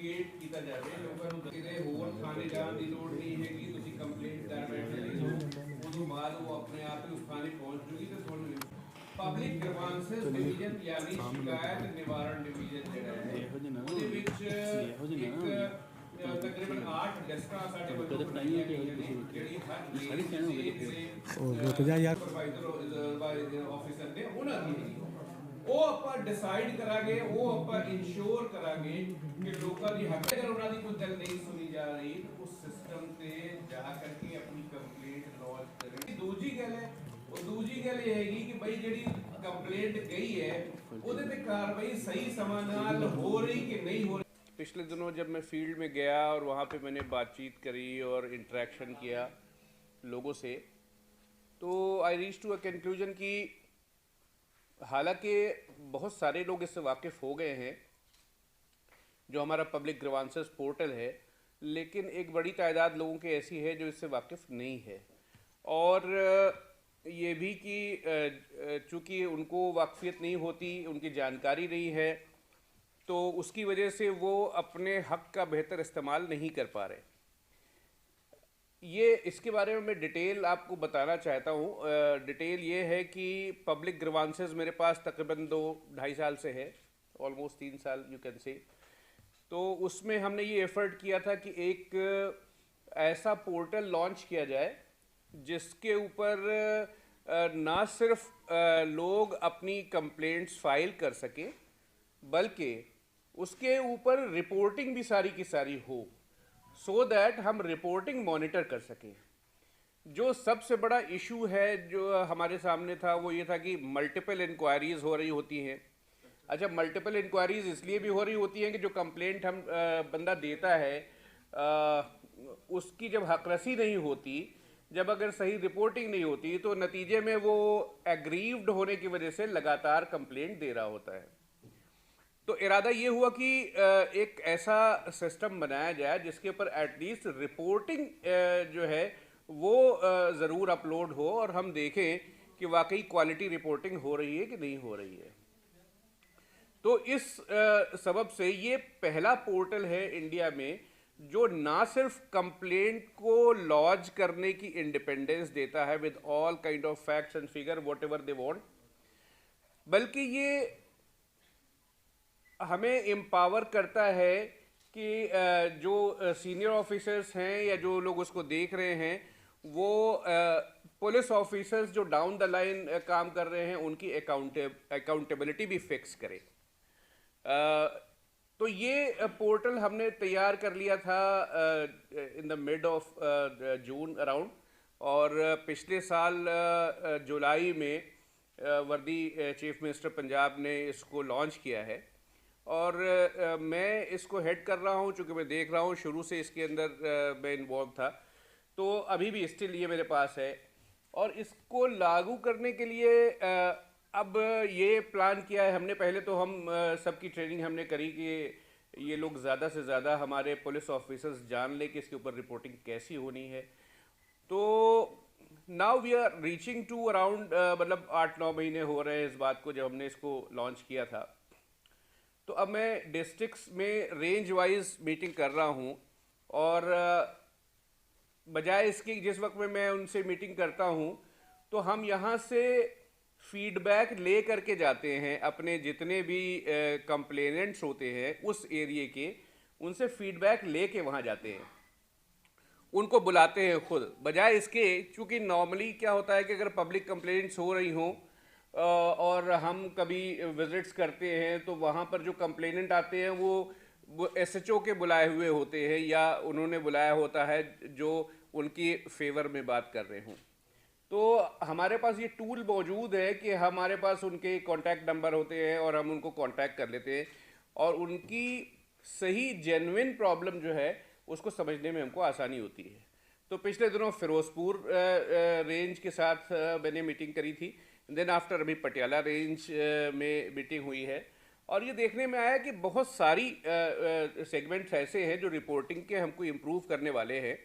Educate किया जाए लोगों को किते होर थाने जाने की लोड़ नहीं है कि तुसी कंप्लेंट कर बैठे हो उदों बाद वो अपने आप ही उस थाने पहुंच जूगी तो सुन लियो पब्लिक ग्रीवांसेस डिवीजन यानी शिकायत निवारण डिवीजन जिहड़ा है ਉਹਦੇ ਵਿੱਚ ਇੱਕ तकरीबन 8 लिस्टां ਸਾਡੇ ਵੱਲੋਂ ਬਣਾਈਆਂ ਗਈਆਂ ਨੇ ਜਿਹੜੀ ਹਰ रुक जा यार। ਸੁਪਰਵਾਈਜ਼ਰ ਆਫੀਸਰ ਨੇ ਉਹਨਾਂ ਦੀ ਉਹ ਆਪਾਂ ਡਿਸਾਈਡ ਕਰਾਂਗੇ ਉਹ ਆਪਾਂ ਇਨਸ਼ੋਰ ਕਰਾਂਗੇ ਕਿ ਲੋਕਾਂ ਦੀ ਹੱਕ ਅਗਰ ਉਹਨਾਂ ਦੀ ਕੋਈ ਗੱਲ ਨਹੀਂ ਸੁਣੀ ਜਾ ਰਹੀ ਤਾਂ ਉਸ ਸਿਸਟਮ ਤੇ ਜਾ ਕਰਕੇ ਆਪਣੀ ਕੰਪਲੇਂਟ ਲੌਂਚ ਕਰਨ। ਦੂਜੀ ਗੱਲ ਹੈ ਉਹ ਦੂਜੀ ਗੱਲ ਇਹ ਹੈਗੀ ਕਿ ਬਈ ਜਿਹੜੀ ਕੰਪਲੇਂਟ ਗਈ ਹੈ ਉਹਦੇ ਤੇ ਕਾਰਵਾਈ ਸਹੀ ਸਮਾਂ ਨਾਲ ਹੋ ਰਹੀ कि नहीं हो रही। पिछले दिनों जब मैं फील्ड में गया और वहाँ पे मैंने बातचीत करी और इंटरेक्शन किया लोगों से तो I reach to a conclusion कि हालांकि बहुत सारे लोग इससे वाकिफ़ हो गए हैं जो हमारा पब्लिक ग्रीवांसेस पोर्टल है, लेकिन एक बड़ी तादाद लोगों की ऐसी है जो इससे वाकिफ़ नहीं है और ये भी कि चूँकि उनको वाकफियत नहीं होती, उनकी जानकारी नहीं है तो उसकी वजह से वो अपने हक़ का बेहतर इस्तेमाल नहीं कर पा रहे। ये इसके बारे में मैं डिटेल आपको बताना चाहता हूँ। डिटेल ये है कि पब्लिक ग्रीवांसेस मेरे पास तकरीबन 2-2.5 साल से है, ऑलमोस्ट 3 साल यू कैन से। तो उसमें हमने ये एफ़र्ट किया था कि एक ऐसा पोर्टल लॉन्च किया जाए जिसके ऊपर ना सिर्फ लोग अपनी कंप्लेंट्स फाइल कर सकें बल्कि उसके ऊपर रिपोर्टिंग भी सारी की सारी हो सो दैट हम रिपोर्टिंग मॉनिटर कर सकें। जो सबसे बड़ा इशू है जो हमारे सामने था वो ये था कि मल्टीपल इंक्वायरीज़ हो रही होती हैं। अच्छा, मल्टीपल इंक्वायरीज़ इसलिए भी हो रही होती हैं कि जो कंप्लेंट हम बंदा देता है उसकी जब हकरसी नहीं होती, जब अगर सही रिपोर्टिंग नहीं होती तो नतीजे में वो एग्रीव्ड होने की वजह से लगातार कंप्लेंट दे रहा होता है। तो इरादा ये हुआ कि एक ऐसा सिस्टम बनाया जाए जिसके ऊपर एटलीस्ट रिपोर्टिंग जो है वो ज़रूर अपलोड हो और हम देखें कि वाकई क्वालिटी रिपोर्टिंग हो रही है कि नहीं हो रही है। तो इस सबब से ये पहला पोर्टल है इंडिया में जो ना सिर्फ कंप्लेंट को लॉन्च करने की इंडिपेंडेंस देता है with all kind of facts and figure what ever they want, बल्कि ये हमें एम्पावर करता है कि जो सीनियर ऑफिसर्स हैं या जो लोग उसको देख रहे हैं वो पुलिस ऑफिसर्स जो डाउन द लाइन काम कर रहे हैं उनकी अकाउंटेबिलिटी भी फिक्स करें। तो ये पोर्टल हमने तैयार कर लिया था in the mid of June around, और पिछले साल जुलाई में वर्दी चीफ मिनिस्टर पंजाब ने इसको लॉन्च किया है और मैं इसको हेड कर रहा हूँ चूँकि मैं देख रहा हूँ शुरू से इसके अंदर मैं इन्वॉल्व था, तो अभी भी स्टिल ये मेरे पास है। और इसको लागू करने के लिए अब ये प्लान किया है हमने, पहले तो हम सबकी ट्रेनिंग हमने करी कि ये लोग ज़्यादा से ज़्यादा हमारे पुलिस ऑफिसर्स जान लें कि इसके ऊपर रिपोर्टिंग कैसी होनी है। तो now we are reaching to around मतलब 8-9 महीने हो रहे हैं इस बात को जब हमने इसको लॉन्च किया था। तो अब मैं डिस्ट्रिक्ट्स में रेंज वाइज मीटिंग कर रहा हूँ और बजाय इसके जिस वक्त में मैं उनसे मीटिंग करता हूँ तो हम यहाँ से फीडबैक ले करके जाते हैं, अपने जितने भी कंप्लेनेंट्स होते हैं उस एरिए के उनसे फीडबैक ले के वहाँ जाते हैं, उनको बुलाते हैं खुद। बजाय इसके चूँकि नॉर्मली क्या होता है कि अगर पब्लिक कंप्लेंट्स हो रही हों और हम कभी विजिट्स करते हैं तो वहाँ पर जो कंप्लेनेंट आते हैं वो एसएचओ के बुलाए हुए होते हैं या उन्होंने बुलाया होता है जो उनकी फेवर में बात कर रहे हों। तो हमारे पास ये टूल मौजूद है कि हमारे पास उनके कॉन्टैक्ट नंबर होते हैं और हम उनको कॉन्टैक्ट कर लेते हैं और उनकी सही जेन्युइन प्रॉब्लम जो है उसको समझने में हमको आसानी होती है। तो पिछले दिनों फिरोजपुर रेंज के साथ मैंने मीटिंग करी थी, देन आफ्टर अभी पटियाला रेंज में मीटिंग हुई है और ये देखने में आया कि बहुत सारी सेगमेंट्स ऐसे हैं जो रिपोर्टिंग के हमको इम्प्रूव करने वाले हैं।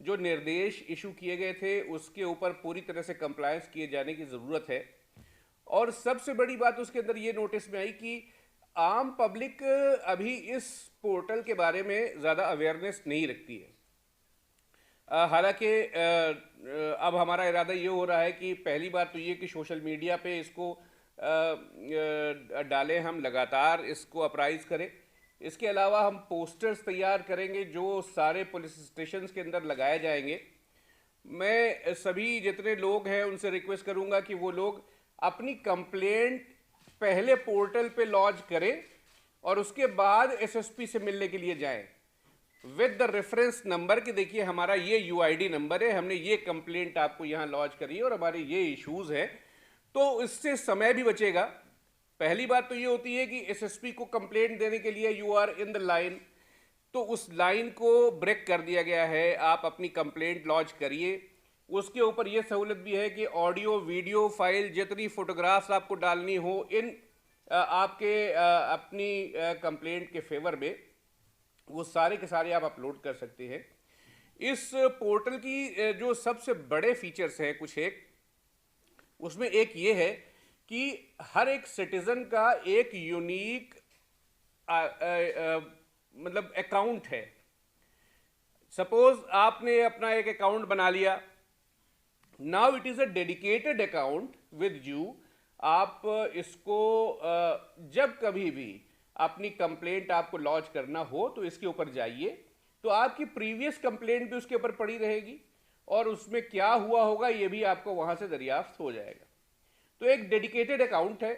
जो निर्देश इशू किए गए थे उसके ऊपर पूरी तरह से कंप्लायंस किए जाने की ज़रूरत है। और सबसे बड़ी बात उसके अंदर ये नोटिस में आई कि आम पब्लिक अभी इस पोर्टल के बारे में ज़्यादा अवेयरनेस नहीं रखती है। हालांकि अब हमारा इरादा ये हो रहा है कि पहली बात तो ये कि सोशल मीडिया पे इसको डालें, हम लगातार इसको अपराइज करें। इसके अलावा हम पोस्टर्स तैयार करेंगे जो सारे पुलिस स्टेशंस के अंदर लगाए जाएंगे। मैं सभी जितने लोग हैं उनसे रिक्वेस्ट करूंगा कि वो लोग अपनी कंप्लेंट पहले पोर्टल पे लॉन्च करें और उसके बाद एसएसपी से मिलने के लिए जाएं विद द रेफरेंस नंबर कि देखिए हमारा ये यूआईडी नंबर है, हमने ये कंप्लेंट आपको यहाँ लॉन्च करी है और हमारे ये इश्यूज हैं। तो इससे समय भी बचेगा। पहली बात तो ये होती है कि एसएसपी को कंप्लेंट देने के लिए you are in the line, तो उस लाइन को ब्रेक कर दिया गया है। आप अपनी कंप्लेंट लॉन्च करिए। उसके ऊपर ये सहूलत भी है कि ऑडियो वीडियो फाइल जितनी फोटोग्राफ्स आपको डालनी हो इन आपके अपनी कंप्लेंट के फेवर में, वो सारे के सारे आप अपलोड कर सकते हैं। इस पोर्टल की जो सबसे बड़े फीचर्स हैं कुछ एक, उसमें एक ये है कि हर एक सिटीजन का एक यूनिक मतलब अकाउंट है। सपोज आपने अपना एक अकाउंट बना लिया, now it is a dedicated account with you. आप इसको जब कभी भी अपनी कंप्लेंट आपको लॉन्च करना हो तो इसके ऊपर जाइए, तो आपकी प्रीवियस कंप्लेंट भी उसके ऊपर पड़ी रहेगी और उसमें क्या हुआ होगा ये भी आपको वहां से दरियाफ्त हो जाएगा। तो एक डेडिकेटेड अकाउंट है।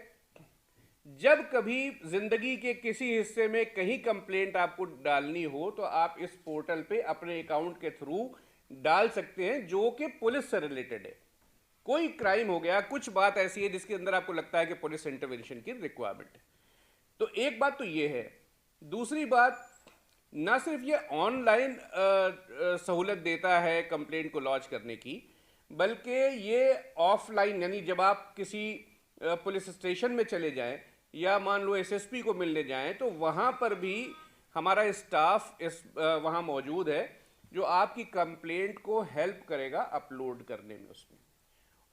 जब कभी जिंदगी के किसी हिस्से में कहीं कंप्लेंट आपको डालनी हो तो आप इस पोर्टल पे अपने अकाउंट के थ्रू डाल सकते हैं, जो कि पुलिस से रिलेटेड है। कोई क्राइम हो गया, कुछ बात ऐसी है जिसके अंदर आपको लगता है कि पुलिस इंटरवेंशन की रिक्वायरमेंट है, तो एक बात तो ये है। दूसरी बात, ना सिर्फ ये ऑनलाइन सहूलत देता है कंप्लेंट को लॉन्च करने की, बल्कि ये ऑफलाइन, यानी जब आप किसी पुलिस स्टेशन में चले जाएं या मान लो एसएसपी को मिलने जाएं तो वहां पर भी हमारा स्टाफ वहां मौजूद है जो आपकी कंप्लेंट को हेल्प करेगा अपलोड करने में उसमें।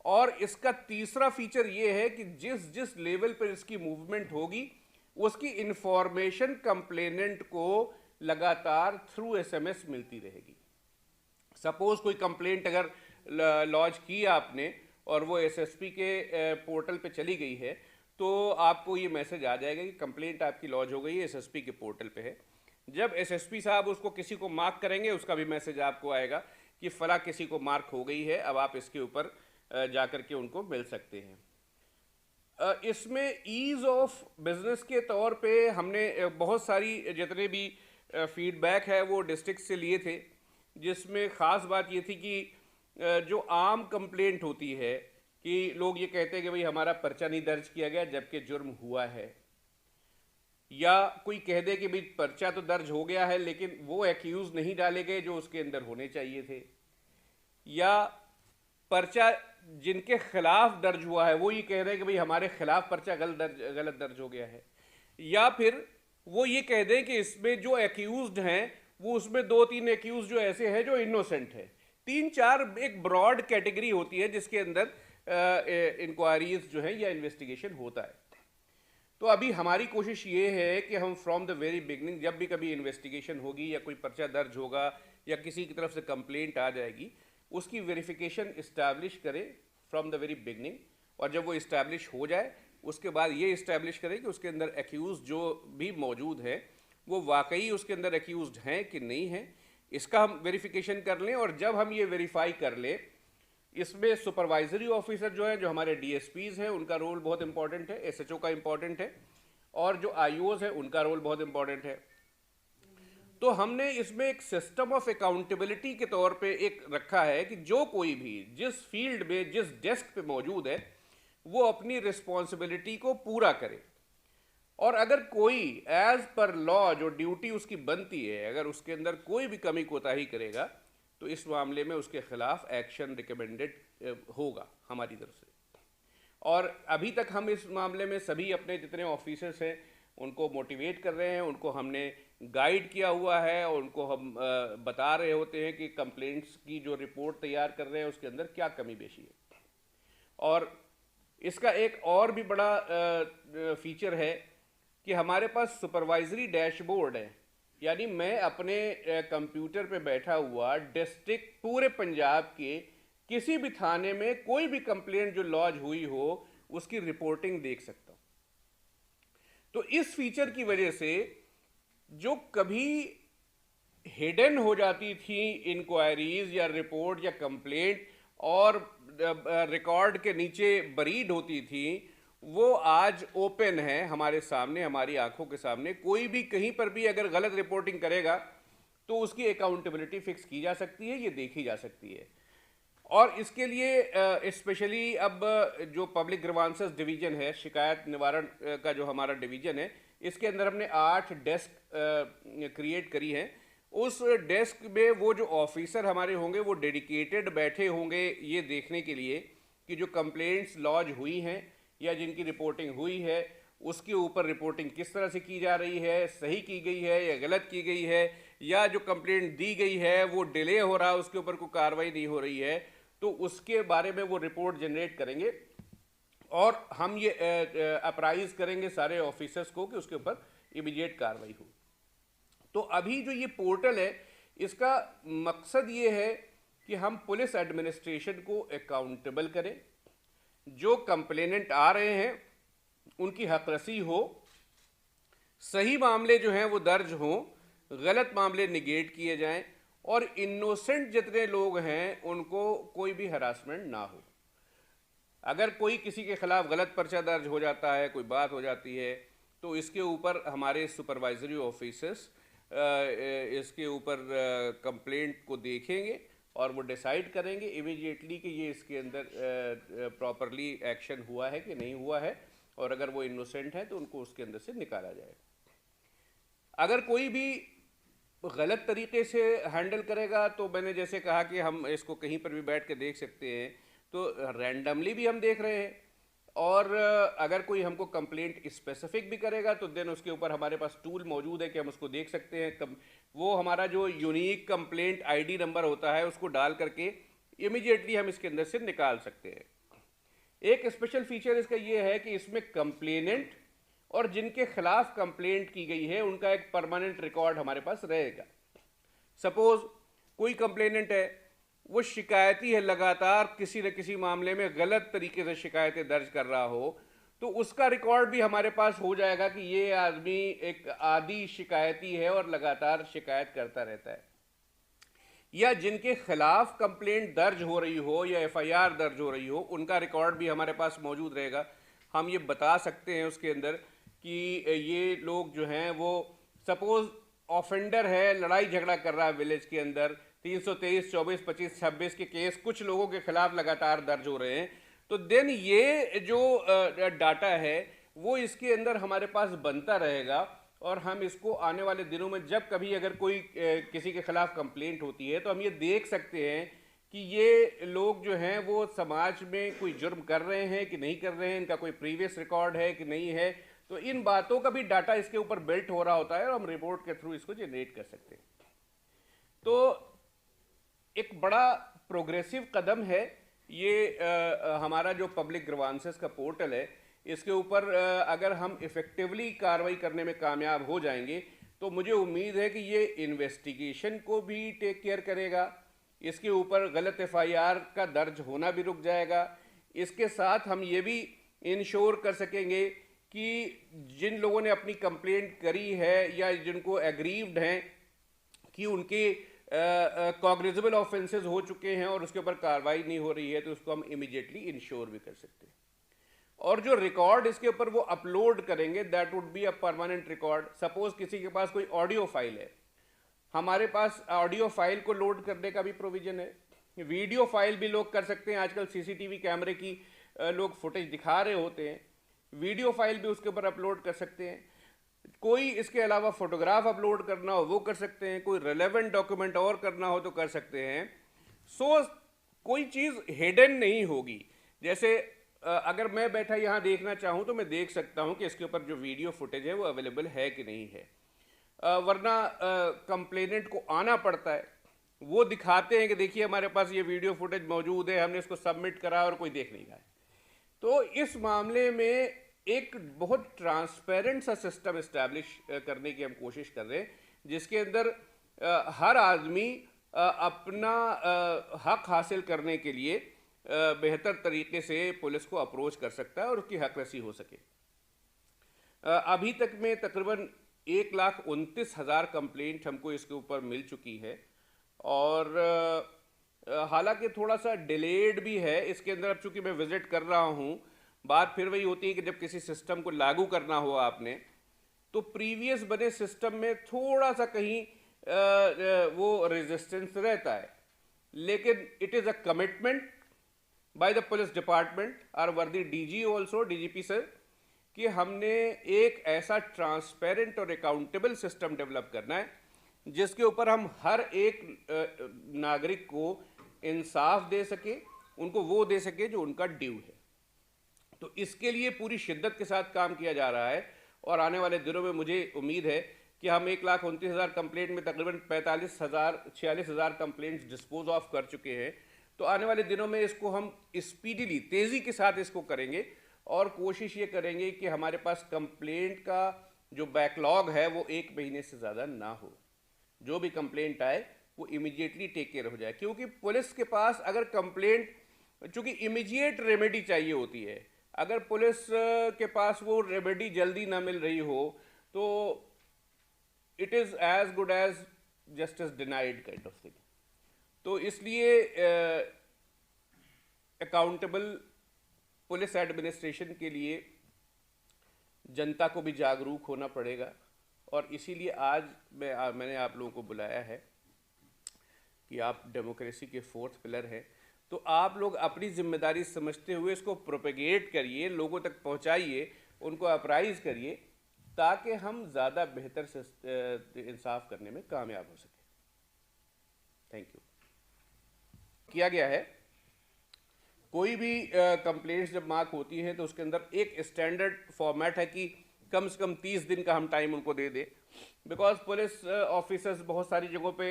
और इसका तीसरा फीचर ये है कि जिस जिस लेवल पर इसकी मूवमेंट होगी उसकी इंफॉर्मेशन कंप्लेनेंट को लगातार थ्रू एसएमएस मिलती रहेगी। सपोज कोई कंप्लेंट अगर लॉन्च की आपने और वो एसएसपी के पोर्टल पे चली गई है तो आपको ये मैसेज आ जाएगा कि कंप्लेंट आपकी लॉन्च हो गई है, एसएसपी के पोर्टल पे है। जब एसएसपी साहब उसको किसी को मार्क करेंगे उसका भी मैसेज आपको आएगा कि फला किसी को मार्क हो गई है, अब आप इसके ऊपर जाकर के उनको मिल सकते हैं। इसमें ईज़ ऑफ बिजनेस के तौर पे हमने बहुत सारी जितने भी फीडबैक है वो डिस्ट्रिक्ट से लिए थे, जिसमें ख़ास बात ये थी कि जो आम कंप्लेंट होती है कि लोग ये कहते हैं कि भाई हमारा पर्चा नहीं दर्ज किया गया जबकि जुर्म हुआ है, या कोई कह दे कि भाई पर्चा तो दर्ज हो गया है लेकिन वो एक्यूज़ नहीं डाले गए जो उसके अंदर होने चाहिए थे, या पर्चा जिनके खिलाफ दर्ज हुआ है वो ये कह रहे हैं कि भाई हमारे खिलाफ पर्चा गलत दर्ज हो गया है, या फिर वो ये कह दें कि इसमें जो एक्यूज्ड हैं वो उसमें 2-3 एक्यूज जो ऐसे हैं जो इनोसेंट है। 3-4 एक ब्रॉड कैटेगरी होती है जिसके अंदर इंक्वायरीज जो है या इन्वेस्टिगेशन होता है। तो अभी हमारी कोशिश ये है कि हम फ्रॉम द वेरी बिगनिंग, जब भी कभी इन्वेस्टिगेशन होगी या कोई पर्चा दर्ज होगा या किसी की तरफ से कंप्लेंट आ जाएगी, उसकी वेरिफिकेशन इस्टेब्लिश करें फ्रॉम द वेरी बिगनिंग, और जब वो इस्टेब्लिश हो जाए उसके बाद ये इस्टेब्लिश करें कि उसके अंदर एक्यूज जो भी मौजूद है वो वाकई उसके अंदर एक्यूज्ड हैं कि नहीं हैं, इसका हम वेरिफिकेशन कर लें। और जब हम ये वेरीफाई कर लें, इसमें सुपरवाइजरी ऑफिसर जो है, जो हमारे डीएसपीज हैं, उनका रोल बहुत इंपॉर्टेंट है, एसएचओ का इंपॉर्टेंट है, और जो आईओज हैं उनका रोल बहुत इंपॉर्टेंट है। तो हमने इसमें एक सिस्टम ऑफ अकाउंटेबिलिटी के तौर पे एक रखा है कि जो कोई भी जिस फील्ड में जिस डेस्क पे मौजूद है वो अपनी रिस्पॉन्सिबिलिटी को पूरा करे, और अगर कोई एज पर लॉ जो ड्यूटी उसकी बनती है अगर उसके अंदर कोई भी कमी कोताही करेगा तो इस मामले में उसके खिलाफ एक्शन रिकमेंडेड होगा हमारी तरफ से। और अभी तक हम इस मामले में सभी अपने जितने ऑफिसर्स हैं उनको मोटिवेट कर रहे हैं, उनको हमने गाइड किया हुआ है, और उनको हम बता रहे होते हैं कि कंप्लेंट्स की जो रिपोर्ट तैयार कर रहे हैं उसके अंदर क्या कमी बेशी है। और इसका एक और भी बड़ा फीचर है कि हमारे पास सुपरवाइजरी डैशबोर्ड है, यानी मैं अपने कंप्यूटर पे बैठा हुआ डिस्ट्रिक्ट पूरे पंजाब के किसी भी थाने में कोई भी कंप्लेंट जो लॉज हुई हो उसकी रिपोर्टिंग देख सकता हूं। तो इस फीचर की वजह से जो कभी हिडन हो जाती थी इंक्वायरीज या रिपोर्ट या कंप्लेंट और रिकॉर्ड के नीचे बरीड होती थी, वो आज ओपन है हमारे सामने, हमारी आंखों के सामने। कोई भी कहीं पर भी अगर गलत रिपोर्टिंग करेगा तो उसकी अकाउंटेबिलिटी फिक्स की जा सकती है, ये देखी जा सकती है। और इसके लिए स्पेशली अब जो पब्लिक ग्रीवांसेस डिवीजन है, शिकायत निवारण का जो हमारा डिवीजन है, इसके अंदर हमने 8 डेस्क क्रिएट करी हैं। उस डेस्क में वो जो ऑफिसर हमारे होंगे वो डेडिकेटेड बैठे होंगे ये देखने के लिए कि जो कंप्लेंट्स लॉज हुई हैं या जिनकी रिपोर्टिंग हुई है उसके ऊपर रिपोर्टिंग किस तरह से की जा रही है, सही की गई है या गलत की गई है, या जो कंप्लेंट दी गई है वो डिले हो रहा है, उसके ऊपर कोई कार्रवाई नहीं हो रही है, तो उसके बारे में वो रिपोर्ट जनरेट करेंगे और हम ये अप्राइज करेंगे सारे ऑफिसर्स को कि उसके ऊपर इमीडिएट कार्रवाई हो। तो अभी जो ये पोर्टल है इसका मकसद ये है कि हम पुलिस एडमिनिस्ट्रेशन को अकाउंटेबल करें, जो कंप्लेनेंट आ रहे हैं उनकी हकरसी हो, सही मामले जो हैं वो दर्ज हों, गलत मामले निगेट किए जाएं और इनोसेंट जितने लोग हैं उनको कोई भी हरासमेंट ना हो। अगर कोई किसी के खिलाफ गलत पर्चा दर्ज हो जाता है, कोई बात हो जाती है, तो इसके ऊपर हमारे सुपरवाइजरी ऑफिसर्स इसके ऊपर कंप्लेंट को देखेंगे और वो डिसाइड करेंगे इमीडिएटली कि ये इसके अंदर प्रॉपरली एक्शन हुआ है कि नहीं हुआ है, और अगर वो इनोसेंट है तो उनको उसके अंदर से निकाला जाएगा। अगर कोई भी गलत तरीके से हैंडल करेगा तो मैंने जैसे कहा कि हम इसको कहीं पर भी बैठ के देख सकते हैं, तो रैंडमली भी हम देख रहे हैं, और अगर कोई हमको कंप्लेंट स्पेसिफिक भी करेगा तो देन उसके ऊपर हमारे पास टूल मौजूद है कि हम उसको देख सकते हैं। वो हमारा जो यूनिक कंप्लेंट आईडी नंबर होता है उसको डाल करके इमीडिएटली हम इसके अंदर से निकाल सकते हैं। एक स्पेशल फीचर इसका ये है कि इसमें कंप्लेनेंट और जिनके खिलाफ कंप्लेंट की गई है उनका एक परमानेंट रिकॉर्ड हमारे पास रहेगा। सपोज कोई कंप्लेनेंट है, वो शिकायती है, लगातार किसी न किसी मामले में गलत तरीके से शिकायतें दर्ज कर रहा हो, तो उसका रिकॉर्ड भी हमारे पास हो जाएगा कि ये आदमी एक आदी शिकायती है और लगातार शिकायत करता रहता है। या जिनके खिलाफ कंप्लेंट दर्ज हो रही हो या एफआईआर दर्ज हो रही हो उनका रिकॉर्ड भी हमारे पास मौजूद रहेगा। हम ये बता सकते हैं उसके अंदर कि ये लोग जो हैं वो सपोज ऑफेंडर है, लड़ाई झगड़ा कर रहा है विलेज के अंदर, 323, 24, 25, 26 के केस कुछ लोगों के खिलाफ लगातार दर्ज हो रहे हैं, तो देन ये जो डाटा है वो इसके अंदर हमारे पास बनता रहेगा और हम इसको आने वाले दिनों में जब कभी अगर कोई किसी के खिलाफ कंप्लेंट होती है तो हम ये देख सकते हैं कि ये लोग जो हैं वो समाज में कोई जुर्म कर रहे हैं कि नहीं कर रहे हैं, इनका कोई प्रीवियस रिकॉर्ड है कि नहीं है। तो इन बातों का भी डाटा इसके ऊपर बिल्ट हो रहा होता है और हम रिपोर्ट के थ्रू इसको जनरेट कर सकते हैं। तो एक बड़ा प्रोग्रेसिव कदम है ये हमारा जो पब्लिक ग्रीवांसेस का पोर्टल है। इसके ऊपर अगर हम इफ़ेक्टिवली कार्रवाई करने में कामयाब हो जाएंगे तो मुझे उम्मीद है कि ये इन्वेस्टिगेशन को भी टेक केयर करेगा, इसके ऊपर गलत एफआईआर का दर्ज होना भी रुक जाएगा। इसके साथ हम ये भी इंश्योर कर सकेंगे कि जिन लोगों ने अपनी कंप्लेंट करी है या जिनको एग्रीव्ड हैं कि उनके कॉग्निजेबल ऑफेंसेस हो चुके हैं और उसके ऊपर कार्रवाई नहीं हो रही है, तो उसको हम इमीडिएटली इंश्योर भी कर सकते हैं। और जो रिकॉर्ड इसके ऊपर वो अपलोड करेंगे that would be a permanent record. Suppose किसी के पास कोई ऑडियो फाइल है, हमारे पास ऑडियो फाइल को लोड करने का भी प्रोविजन है, वीडियो फाइल भी लोग कर सकते हैं। आजकल सीसीटीवी कैमरे की लोग फुटेज दिखा रहे होते हैं, वीडियो फाइल भी उसके ऊपर अपलोड कर सकते हैं। कोई इसके अलावा फोटोग्राफ अपलोड करना हो वो कर सकते हैं, कोई रेलेवेंट डॉक्यूमेंट और करना हो तो कर सकते हैं। सो कोई चीज़ हिडन नहीं होगी। जैसे अगर मैं बैठा यहाँ देखना चाहूँ तो मैं देख सकता हूँ कि इसके ऊपर जो वीडियो फुटेज है वो अवेलेबल है कि नहीं है, वरना कंप्लेनेंट को आना पड़ता है, वो दिखाते हैं कि देखिए हमारे पास ये वीडियो फुटेज मौजूद है, हमने इसको सबमिट करा और कोई देख नहीं रहा है। तो इस मामले में एक बहुत ट्रांसपेरेंट सा सिस्टम इस्टेब्लिश करने की हम कोशिश कर रहे हैं, जिसके अंदर हर आदमी अपना हक हासिल करने के लिए बेहतर तरीके से पुलिस को अप्रोच कर सकता है और उसकी हक रसी हो सके। अभी तक में तकरीबन 1,29,000 कंप्लेंट हमको इसके ऊपर मिल चुकी है, और हालांकि थोड़ा सा डिलेड भी है इसके अंदर। अब चूंकि मैं विजिट कर रहा हूँ, बात फिर वही होती है कि जब किसी सिस्टम को लागू करना हो आपने, तो प्रीवियस बने सिस्टम में थोड़ा सा कहीं वो रेजिस्टेंस रहता है, लेकिन it is a commitment by the police department, आर वर्दी डीजी ऑल्सो, डीजीपी सर, कि हमने एक ऐसा ट्रांसपेरेंट और अकाउंटेबल सिस्टम डेवलप करना है जिसके ऊपर हम हर एक नागरिक को इंसाफ दे सके, उनको वो दे सके जो उनका ड्यू है। तो इसके लिए पूरी शिद्दत के साथ काम किया जा रहा है, और आने वाले दिनों में मुझे उम्मीद है कि हम 1,29,000 कंप्लेंट में तकरीबन 46,000 कंप्लेंट्स डिस्पोज ऑफ कर चुके हैं। तो आने वाले दिनों में इसको हम स्पीडीली, तेज़ी के साथ इसको करेंगे, और कोशिश ये करेंगे कि हमारे पास कंप्लेंट का जो बैकलॉग है वो 1 महीने से ज़्यादा ना हो। जो भी कंप्लेंट आए वो इमीडिएटली टेक केयर हो जाए, क्योंकि पुलिस के पास अगर कंप्लेंट, चूँकि इमीडिएट रेमेडी चाहिए होती है, अगर पुलिस के पास वो रेमेडी जल्दी ना मिल रही हो तो it is as good as justice denied kind of thing. तो इसलिए अकाउंटेबल पुलिस एडमिनिस्ट्रेशन के लिए जनता को भी जागरूक होना पड़ेगा, और इसीलिए आज मैंने आप लोगों को बुलाया है कि आप डेमोक्रेसी के 4th पिलर हैं, तो आप लोग अपनी जिम्मेदारी समझते हुए इसको प्रोपेगेट करिए, लोगों तक पहुंचाइए, उनको अप्राइज करिए, ताकि हम ज़्यादा बेहतर से इंसाफ करने में कामयाब हो सके। Thank you. किया गया है, कोई भी कंप्लेंट्स जब मार्क होती हैं तो उसके अंदर एक स्टैंडर्ड फॉर्मेट है कि कम से कम 30 दिन का हम टाइम उनको दे दें, बिकॉज पुलिस ऑफिसर्स बहुत सारी जगहों पे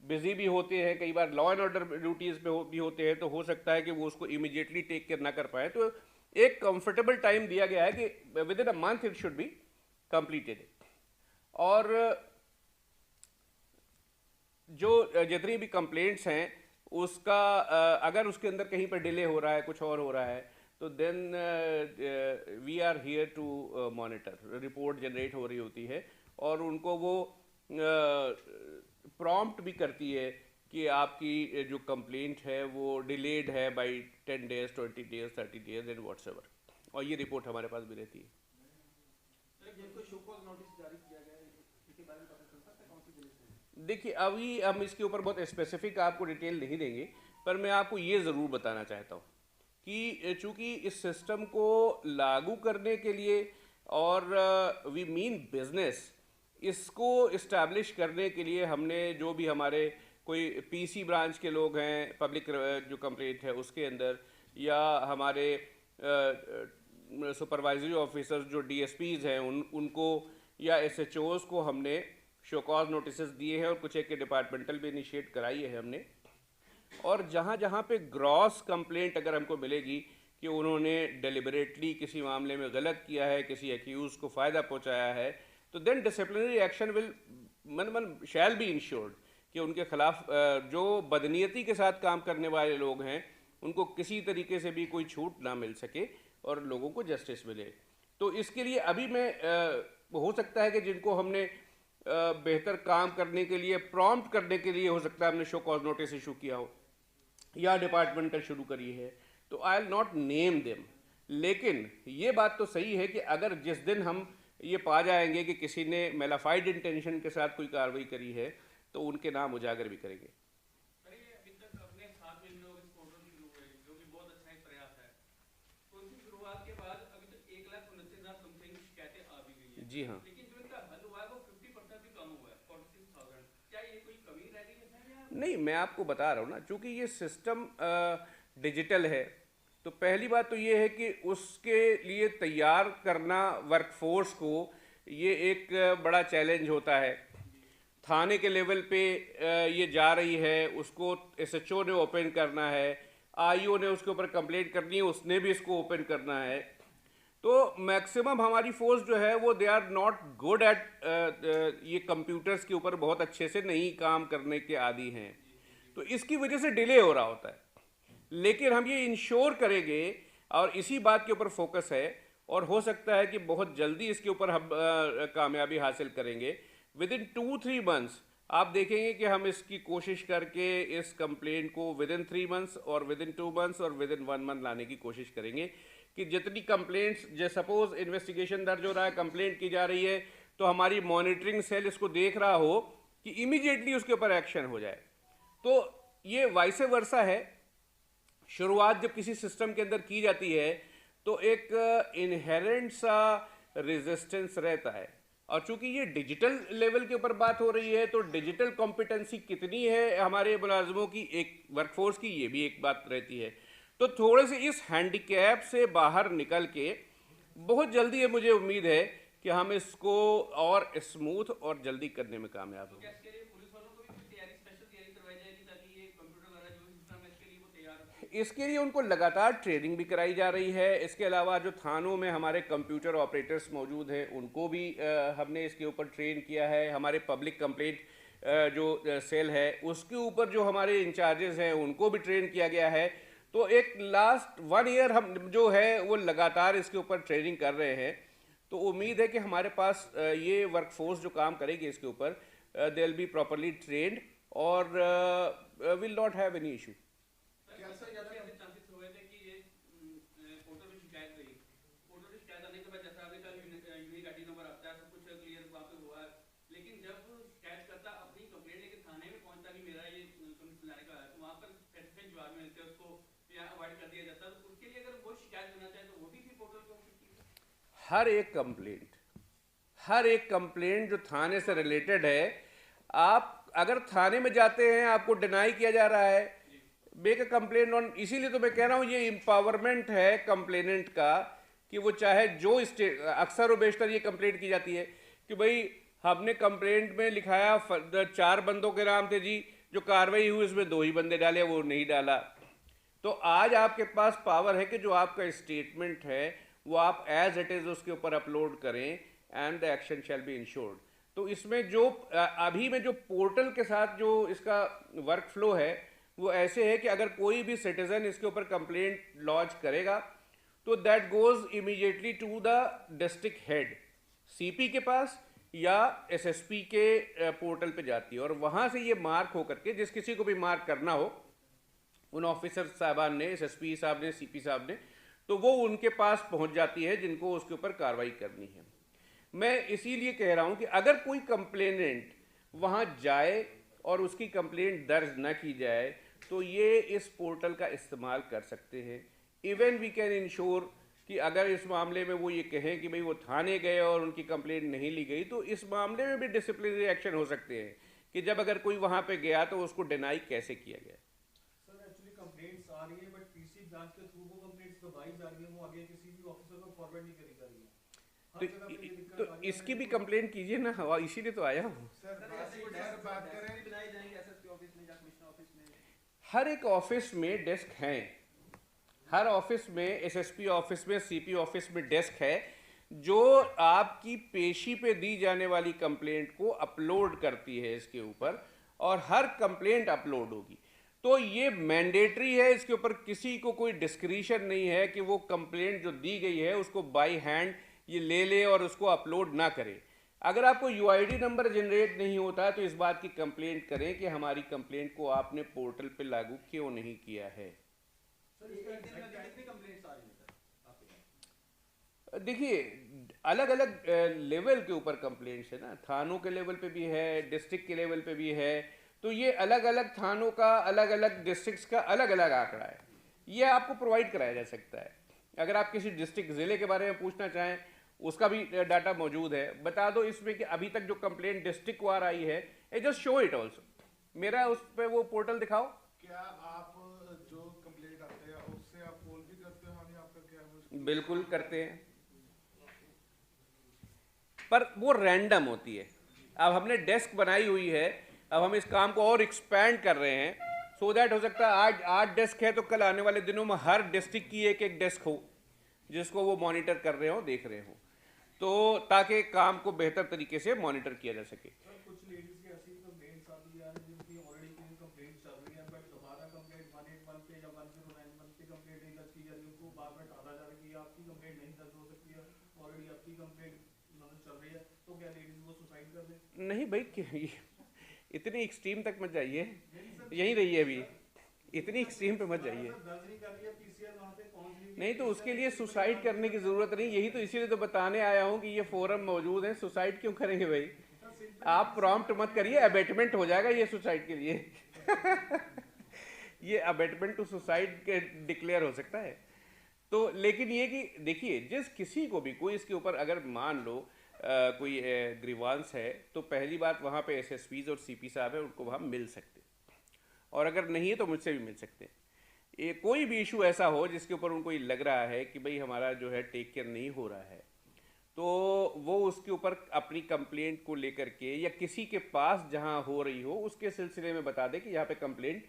बिजी भी होते हैं, कई बार लॉ एंड ऑर्डर ड्यूटीज़ पे भी होते हैं, तो हो सकता है कि वो उसको इमीडिएटली टेक केयर ना कर पाए। तो एक कंफर्टेबल टाइम दिया गया है कि with in a month it should be completed. और जो जितनी भी कंप्लेंट्स हैं उसका अगर उसके अंदर कहीं पर डिले हो रहा है, कुछ और हो रहा है, तो then we are here to monitor. Report generate हो रही होती है और उनको वो प्रॉम्प्ट भी करती है कि आपकी जो कंप्लेंट है वो डिलेड है by 10 days, 20 days, 30 days and whatsoever, और ये रिपोर्ट हमारे पास भी रहती है। देखिए, अभी हम इसके ऊपर बहुत स्पेसिफिक आपको डिटेल नहीं देंगे, पर मैं आपको ये ज़रूर बताना चाहता हूँ कि चूँकि इस सिस्टम को लागू करने के लिए, और वी मीन बिजनेस, इसको इस्टेब्लिश करने के लिए हमने जो भी हमारे कोई पीसी ब्रांच के लोग हैं, पब्लिक जो कंप्लेंट है उसके अंदर, या हमारे सुपरवाइजरी ऑफिसर्स जो डीएसपीज हैं उनको, या एसएचओज को हमने शो कॉज नोटिस दिए हैं, और कुछ एक डिपार्टमेंटल भी इनिशिएट कराई है हमने। और जहाँ जहाँ पे ग्रॉस कंप्लेंट अगर हमको मिलेगी कि उन्होंने डेलिबरेटली किसी मामले में गलत किया है, किसी एक्यूज को फ़ायदा पहुँचाया है, तो then disciplinary action will shall be ensured कि उनके खिलाफ जो बदनीयती के साथ काम करने वाले लोग हैं उनको किसी तरीके से भी कोई छूट ना मिल सके और लोगों को जस्टिस मिले। तो इसके लिए अभी मैं हो सकता है कि जिनको हमने बेहतर काम करने के लिए, प्रॉम्प्ट करने के लिए, हो सकता है हमने शो कॉज नोटिस इशू किया हो या डिपार्टमेंटल शुरू करी है, तो I will not name them. लेकिन ये बात तो सही है कि अगर जिस दिन हम ये पा जाएंगे कि किसी ने मेलाफाइड इंटेंशन के साथ कोई कार्रवाई करी है, तो उनके नाम उजागर भी करेंगे। जी हाँ, नहीं, मैं आपको बता रहा हूँ ना, चूँकि ये सिस्टम डिजिटल है, तो पहली बात तो ये है कि उसके लिए तैयार करना वर्कफोर्स को ये एक बड़ा चैलेंज होता है। थाने के लेवल पे ये जा रही है, उसको एसएचओ ने ओपन करना है, आईओ ने उसके ऊपर कंप्लेंट करनी है, उसने भी इसको ओपन करना है। तो मैक्सिमम हमारी फोर्स जो है वो they are not good at ये कंप्यूटर्स के ऊपर बहुत अच्छे से नहीं काम करने के आदी हैं, तो इसकी वजह से डिले हो रहा होता है। लेकिन हम ये इंश्योर करेंगे और इसी बात के ऊपर फोकस है, और हो सकता है कि बहुत जल्दी इसके ऊपर हम कामयाबी हासिल करेंगे। विद इन 2-3 मंथ्स आप देखेंगे कि हम इसकी कोशिश करके इस कंप्लेंट को विद इन 3 मंथ्स और विद इन 2 मंथ्स और विद इन 1 मंथ लाने की कोशिश करेंगे कि जितनी कंप्लेंट्स, जो सपोज इन्वेस्टिगेशन दर्ज हो रहा है, कंप्लेंट की जा रही है, तो हमारी मॉनिटरिंग सेल इसको देख रहा हो कि इमीडिएटली उसके ऊपर एक्शन हो जाए। तो ये वाइस वर्सा है। शुरुआत जब किसी सिस्टम के अंदर की जाती है तो एक इनहेरेंट सा रेजिस्टेंस रहता है, और चूंकि ये डिजिटल लेवल के ऊपर बात हो रही है तो डिजिटल कॉम्पिटेंसी कितनी है हमारे मुलाजमों की, एक वर्कफोर्स की, ये भी एक बात रहती है। तो थोड़े से इस हैंडीकैप से बाहर निकल के बहुत जल्दी है, मुझे उम्मीद है कि हम इसको और स्मूथ और जल्दी करने में कामयाब होंगे। इसके लिए उनको लगातार ट्रेनिंग भी कराई जा रही है। इसके अलावा जो थानों में हमारे कंप्यूटर ऑपरेटर्स मौजूद हैं उनको भी हमने इसके ऊपर ट्रेन किया है। हमारे पब्लिक कंप्लेंट जो सेल है उसके ऊपर जो हमारे इंचार्जेस हैं उनको भी ट्रेन किया गया है। तो एक लास्ट 1 ईयर हम जो है वो लगातार इसके ऊपर ट्रेनिंग कर रहे हैं। तो उम्मीद है कि हमारे पास ये वर्कफोर्स जो काम करेगी इसके ऊपर, they will be properly trained और will not have any issue. हर एक कंप्लेंट जो थाने से रिलेटेड है, आप अगर थाने में जाते हैं आपको डिनाई किया जा रहा है, मेक अ कंप्लेंट ऑन। इसीलिए तो मैं कह रहा हूँ ये एम्पावरमेंट है कंप्लेनेंट का कि वो चाहे जो स्टेट, अक्सर और बेशतर ये कंप्लेंट की जाती है कि भाई हमने कंप्लेंट में लिखाया 4 बंदों के नाम थे जी, जो कार्रवाई हुई उसमें 2 ही बंदे डाले, वो नहीं डाला। तो आज आपके पास पावर है कि जो आपका स्टेटमेंट है वो आप एज इट इज़ उसके ऊपर अपलोड करें and the action shell be insured. तो इसमें जो अभी में जो पोर्टल के साथ जो इसका वर्क फ्लो है वो ऐसे है कि अगर कोई भी सिटीजन इसके ऊपर कंप्लेंट लॉन्च करेगा तो that goes immediately to the district head, CP के पास या एसएसपी के पोर्टल पे जाती है, और वहाँ से ये मार्क होकर के जिस किसी को भी मार्क करना हो उन ऑफिसर साहबान ने, एसएसपी साहब ने, सीपी साहब ने, तो वो उनके पास पहुंच जाती है जिनको उसके ऊपर कार्रवाई करनी है। मैं इसीलिए कह रहा हूं कि अगर कोई कंप्लेनेंट वहां जाए और उसकी कंप्लेंट दर्ज न की जाए तो ये इस पोर्टल का इस्तेमाल कर सकते हैं। इवन वी कैन इंश्योर कि अगर इस मामले में वो ये कहें कि भाई वो थाने गए और उनकी कंप्लेंट नहीं ली गई, तो इस मामले में भी डिसिप्लिनरी एक्शन हो सकते हैं कि जब अगर कोई वहां पे गया तो उसको डिनाई कैसे किया गया। सर एक्चुअली कंप्लेंट्स आ रही है बट पीसी ब्रांच के थ्रू वो कंप्लेंट्स दबाई जा रही है, वो आगे किसी भी ऑफिसर को फॉरवर्ड नहीं करी जा रही है। तो इसकी भी कंप्लेंट कीजिए ना, इसीलिए तो आया हूँ। हर एक ऑफिस में डेस्क हैं, हर ऑफिस में, एसएसपी ऑफिस में, सीपी ऑफिस में डेस्क है जो आपकी पेशी पे दी जाने वाली कंप्लेंट को अपलोड करती है इसके ऊपर, और हर कंप्लेंट अपलोड होगी। तो ये मैंडेटरी है, इसके ऊपर किसी को कोई डिस्क्रिशन नहीं है कि वो कंप्लेंट जो दी गई है उसको बाई हैंड ये ले ले और उसको अपलोड ना करे। अगर आपको यूआईडी नंबर जनरेट नहीं होता तो इस बात की कंप्लेंट करें कि हमारी कंप्लेंट को आपने पोर्टल पे लागू क्यों नहीं किया है। देखिए अलग अलग लेवल के ऊपर कंप्लेंट्स है ना, थानों के लेवल पे भी है, डिस्ट्रिक्ट के लेवल पे भी है, तो ये अलग अलग थानों का, अलग अलग डिस्ट्रिक्ट्स का अलग अलग आंकड़ा है, ये आपको प्रोवाइड कराया जा सकता है। अगर आप किसी डिस्ट्रिक्ट ज़िले के बारे में पूछना चाहें उसका भी डाटा मौजूद है, बता दो इसमें कि अभी तक जो कंप्लेंट डिस्ट्रिक्ट को आ रही है, ए जस्ट शो इट ऑल्सो, मेरा उस पर वो पोर्टल दिखाओ। क्या आप जो कंप्लेंट आते हैं उससे आप कॉल भी करते हो? आपका क्या? बिल्कुल करते हैं, पर वो रैंडम होती है। अब हमने डेस्क बनाई हुई है, अब हम इस काम को और एक्सपैंड कर रहे हैं सो दैट हो सकता है आज 8 डेस्क है तो कल आने वाले दिनों में हर डिस्ट्रिक्ट की एक डेस्क हो, जिसको वो मॉनिटर कर रहे हो, देख रहे हो, तो ताकि काम को बेहतर तरीके से मॉनिटर किया जा सके। सर कुछ लेडीज की ऐसी कंप्लेंट्स आती है जिनकी ऑलरेडी कोई कंप्लेंट चल रही है, बट दोबारा कंप्लेंट 181 पे या 1091 पे कंप्लेंट नहीं दर्ज की जा रही, उनको बार बार डाला जा रहा है कि आपकी कंप्लेंट नहीं दर्ज हो सकती है, ऑलरेडी आपकी कंप्लेंट मतलब चल रही है, तो क्या लेडीज वो सुसाइड कर ले? नहीं भाई, इतनी एक्सट्रीम तक मत जाइए, यहीं रहिए अभी, इतनी एक्सट्रीम पे मत जाइए। दर्ज नहीं कर लिया, पीसीआर वहां पे पहुंच गई, नहीं तो उसके लिए सुसाइड करने की ज़रूरत नहीं, यही तो इसीलिए तो बताने आया हूँ कि ये फोरम मौजूद है। सुसाइड क्यों करेंगे भाई, आप प्रॉम्प्ट मत करिए, अबेटमेंट हो जाएगा ये सुसाइड के लिए ये अबेटमेंट टू सुसाइड के डिक्लेयर हो सकता है। तो लेकिन ये कि देखिए, जिस किसी को भी कोई इसके ऊपर अगर मान लो कोई ग्रीवांस है, तो पहली बात वहाँ पे एसएसपीज और सीपी साहब है, उनको वहाँ मिल सकते, और अगर नहीं है तो मुझसे भी मिल सकते हैं। ये कोई भी इशू ऐसा हो जिसके ऊपर उनको ये लग रहा है कि भाई हमारा जो है टेक केयर नहीं हो रहा है, तो वो उसके ऊपर अपनी कंप्लेंट को लेकर के या किसी के पास जहाँ हो रही हो उसके सिलसिले में बता दे कि यहाँ पे कंप्लेंट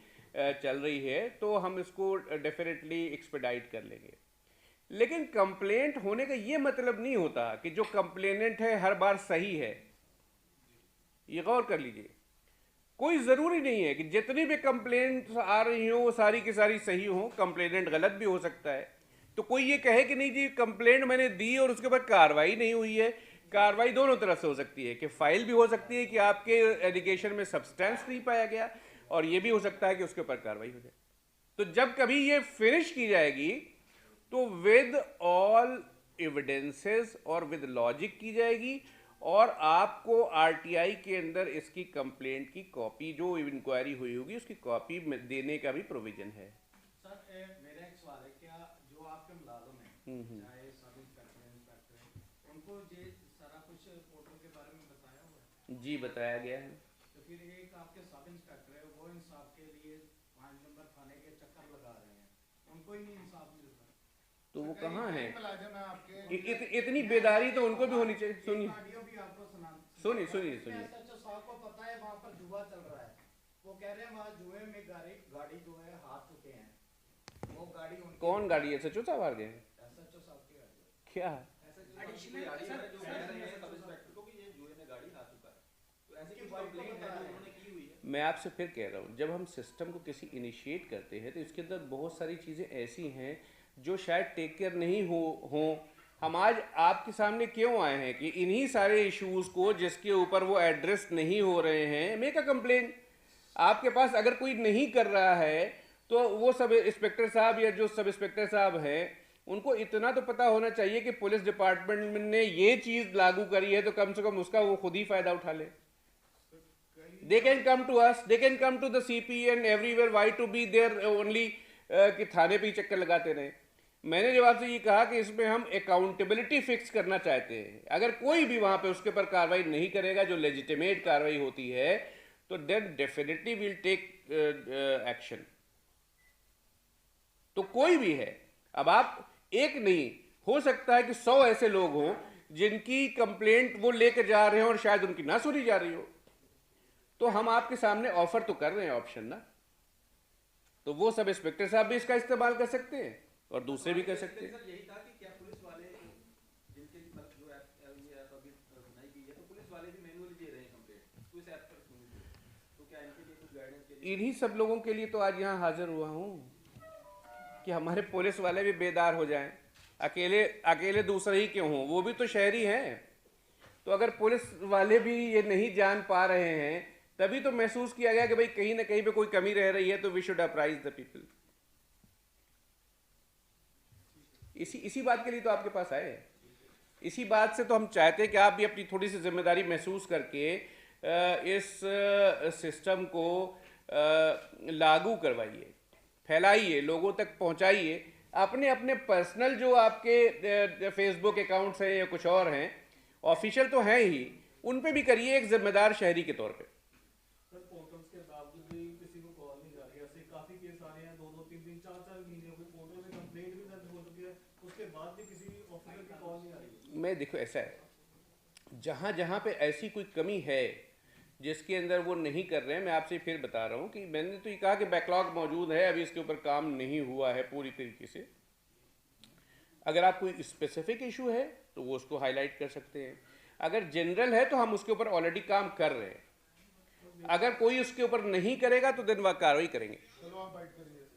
चल रही है, तो हम इसको डेफिनेटली एक्सपेडाइट कर लेंगे। लेकिन कंप्लेंट होने का ये मतलब नहीं होता कि जो कंप्लेनेंट है हर बार सही है। ये गौर कर लीजिए, कोई ज़रूरी नहीं है कि जितनी भी कंप्लेंट्स आ रही हो वो सारी की सारी सही हो, कंप्लेनेंट गलत भी हो सकता है। तो कोई ये कहे कि नहीं जी कंप्लेंट मैंने दी और उसके बाद कार्रवाई नहीं हुई है, कार्रवाई दोनों तरफ से हो सकती है कि फाइल भी हो सकती है कि आपके एलिगेशन में सब्सटेंस नहीं पाया गया, और ये भी हो सकता है कि उसके ऊपर कार्रवाई हो जाए। तो जब कभी ये फिनिश की जाएगी तो विद ऑल एविडेंसेस और विद लॉजिक की जाएगी, और आपको आरटीआई के अंदर इसकी कंप्लेंट की कॉपी, जो इंक्वायरी हुई होगी उसकी कॉपी देने का भी प्रोविजन है। सर मेरा एक सवाल है, क्या जो आपके मुलाजिम हैं, चाहे सब इंस्पेक्टर इंस्पेक्टर, उनको ये सारा कुछ पोर्टल के बारे में बताया हुआ है? जी बताया गया है। तो फिर एक आपके सब इंस्पेक्टर है, वो इंसाफ के लिए 5 नंबर थाने के चक्कर लगा रहे हैं, उनको ही नहीं इंसाफ मिल रहा, तो वो कहाँ है? मुलाजिम है आपके, इतनी बेदारी तो उनको भी होनी चाहिए। सुनिए ऑडियो भी आपको सुनिए सुनिए सुनिए, SHO साहब को पता है वहाँ पर जुआ चल रहा है, वो कह रहे हैं वहाँ जुए में गाड़ी जो है हाथ चुके हैं, वो गाड़ी उनकी, कौन गाड़ी है? सचो साहब आ गए हैं SHO साहब की गाड़ी है। क्या? मैं आपसे फिर कह रहा हूँ, जब हम सिस्टम को किसी इनिशिएट करते हैं तो इसके अंदर बहुत सारी चीज़ें ऐसी हैं जो शायद टेक केयर नहीं हो। हम आज आपके सामने क्यों आए हैं कि इन्हीं सारे इश्यूज़ को जिसके ऊपर वो एड्रेस नहीं हो रहे हैं, मेक अ कंप्लेन। आपके पास अगर कोई नहीं कर रहा है तो वो सब इंस्पेक्टर साहब या जो सब इंस्पेक्टर साहब हैं उनको इतना तो पता होना चाहिए कि पुलिस डिपार्टमेंट ने ये चीज़ लागू करी है, तो कम से कम उसका वो खुद ही फ़ायदा उठा ले। They can come to us, they can come to the CP and everywhere. Why to be there only कि थाने पे ही चक्कर लगाते रहे। मैंने जब आपसे ये कहा कि इसमें हम अकाउंटेबिलिटी फिक्स करना चाहते हैं। अगर कोई भी वहाँ पे उसके ऊपर कार्रवाई नहीं करेगा जो लेजिटिमेट कार्रवाई होती है, तो then definitely will take action. तो कोई भी है, अब आप एक नहीं, हो सकता है कि 100 ऐसे लोग हों जिनकी कंप्लेंट वो लेकर जा रहे हो और शायद उनकी ना सुनी जा रही हो, तो हम आपके सामने ऑफर तो कर रहे हैं ऑप्शन ना, तो वो सब इंस्पेक्टर साहब भी इसका इस्तेमाल कर सकते हैं और दूसरे भी कर सकते हैं। यही था कि क्या पुलिस वाले जिनके जो ऐप अभी बनाई गई है, तो पुलिस वाले भी मैनुअली दे रहे हैं कंप्लेंट, तो इस ऐप पर तो क्या इनके लिए कुछ गाइडेंस के लिए? इन्हीं सब लोगों के लिए तो आज यहाँ हाजिर हुआ हूँ कि हमारे पुलिस वाले भी बेदार हो जाएं। अकेले अकेले दूसरे ही क्यों हों, वो भी तो शहरी हैं। तो अगर पुलिस वाले भी ये नहीं जान पा रहे हैं, तभी तो महसूस किया गया कि भाई कहीं ना कहीं पे कोई कमी रह रही है, तो we should apprise the people. इसी बात के लिए तो आपके पास आए, इसी बात से तो हम चाहते हैं कि आप भी अपनी थोड़ी सी जिम्मेदारी महसूस करके इस सिस्टम को लागू करवाइए, फैलाइए, लोगों तक पहुंचाइए। अपने अपने पर्सनल जो आपके फेसबुक अकाउंट्स हैं या कुछ और हैं, ऑफिशियल तो हैं ही, उन पे भी करिए एक जिम्मेदार शहरी के तौर पे। सर पोर्टल्स के बावजूद भी किसी को कॉल नहीं जा रही है, ऐसे काफी केस आ रहे हैं, 2-2, 3-3, 4-4 महीने हो गए, पोर्टल में कंप्लेंट भी दर्ज हो चुकी है, उसके बाद भी किसी ऑफिसर की कॉल नहीं आ रही है। मैं देखो ऐसा है, जहाँ जहाँ पे ऐसी कोई कमी है जिसके अंदर वो नहीं कर रहे हैं, मैं आपसे फिर बता रहा हूँ कि मैंने तो ये कहा कि बैकलॉग मौजूद है, अभी इसके ऊपर काम नहीं हुआ है पूरी तरीके से। अगर आप कोई स्पेसिफिक इशू है तो वो उसको हाईलाइट कर सकते हैं, अगर जनरल है तो हम उसके ऊपर ऑलरेडी काम कर रहे हैं, अगर कोई उसके ऊपर नहीं करेगा तो दिन वह कार्रवाई करेंगे। चलो आप बाइट करिए।